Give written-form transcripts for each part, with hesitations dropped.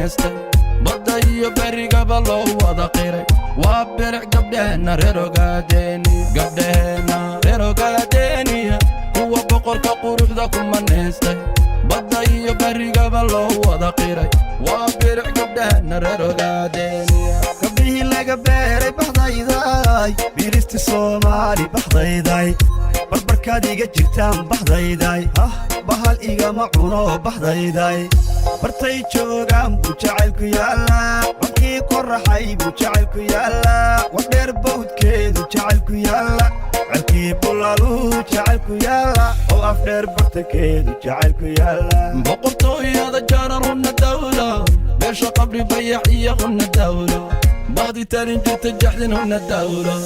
neestay badda iyo berigaba loo wada qiray waa biric gabdhaheenna reer Ogaadeniya gabdhaheenna reer Ogaadeniya kuwa boqorka quruxda kuma neestay badda iyo berigaba loo wada qiray waa biric gabdhaheenna reer Ogaadeniya gabdhihii laga beeray baxdayday biiristi Soomaali baxdayday barbarkaad iga jirtaan baxdayday bahal igama cuno baxdayday bartay joogaan buu jacaylku yaallaa markii qorraxay buu jacaylku yaallaa wadheer bawdkeedu jacaylku yaalla celkii bulaaluu jacaylku yaalla oo afdheer bartankeedu jacaylku yaalla boqortooyada jaaran hunna dawla beesha qabri bayax iyo hunna dawla baadi talin jirta jaxdin hunna dawla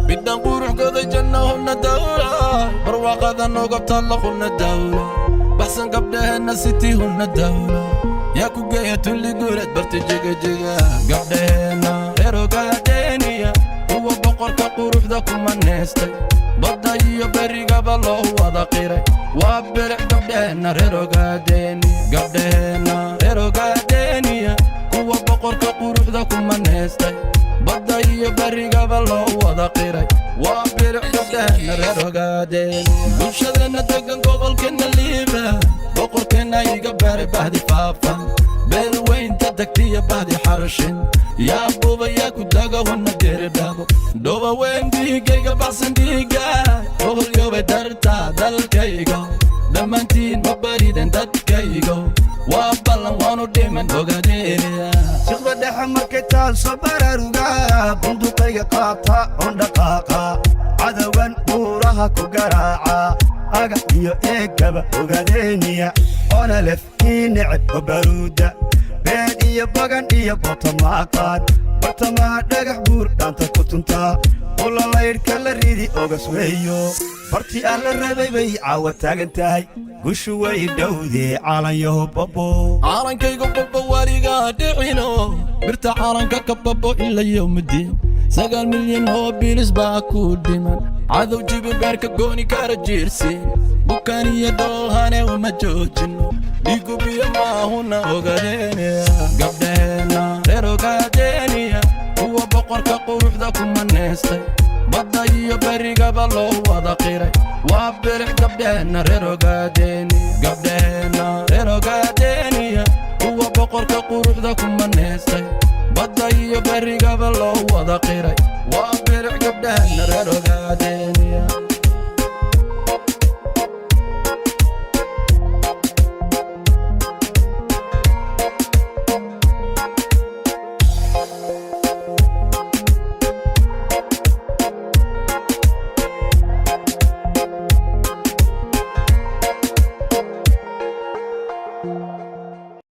bidhan quruxgooda janna hunna dawla barwaaqada noogabtaalla hunna dawla baxsan gabdhaheenna sitii hunna dawla yaa ku geeya tulli guuleed barta jegajiga gabdhaheenna reer Ogaadeniya kuwa boqorka quruxda kuma neestay badda iyo berigaba loo wada qiray waa biric gabdhaheenna reer Ogaadeniya gabdhaheenna reer Ogaadeniya kuwa boqorka quruxda kuma neestay badda iyo berigaba loo wada qiray waa biric gabdhaheenna reer Ogaadeniya bulshadeenna degan gobolkeenna liiba boqorkeenna iga beeray bahdi faafan beel weynta degtiya bahdi xarashin yaa buuba yaa ku daga hunna geeridhaabo dhoba weyn dhiigayga baxsan dhiiga oholyobay dartaa dalkaygo dhammaantiin ma bariden dadkaygo waa ballan waanu dhiman Ogaadeniya siqda dhexe markay taal soo baraaruga bunduqayga qaata on dhaqaaqa cadawan buuraha ku garaaca aga iyo eegaba Ogaadeniya ona lef ii neceb oo baruuda been iyo bagan iyo bootamaaqaan bartamaha dhagax buur dhaanta ku tuntaa ulalaydhka la ridi ogas weeyo bartii aan la rabay bay caawa taagan tahay gushu way dhowdee caalanyaho babo caalankayga babo waligaa dhicino birta caalanka ka babo ila yowmiddiin 9 milyan oo bilis baa ku dhiman cadow jibi beerka gooni kara jiirsiin bukaan iyo doolhane uma joojino dhiigu biyo maahuna Ogaadeniya gabdhaheenna reer Ogaadeniya kuwa boqorka quruxda kuma neestay badda iyo berigaba loo wada qiray waa biric gabdhaheenna reer Ogaadeniya gabdhaheenna reer Ogaadeniya kuwa boqorka quruxda kuma neestay badda iyo berigaba loo wada qiray waa biric gabdhaheenna reer Ogaadeniya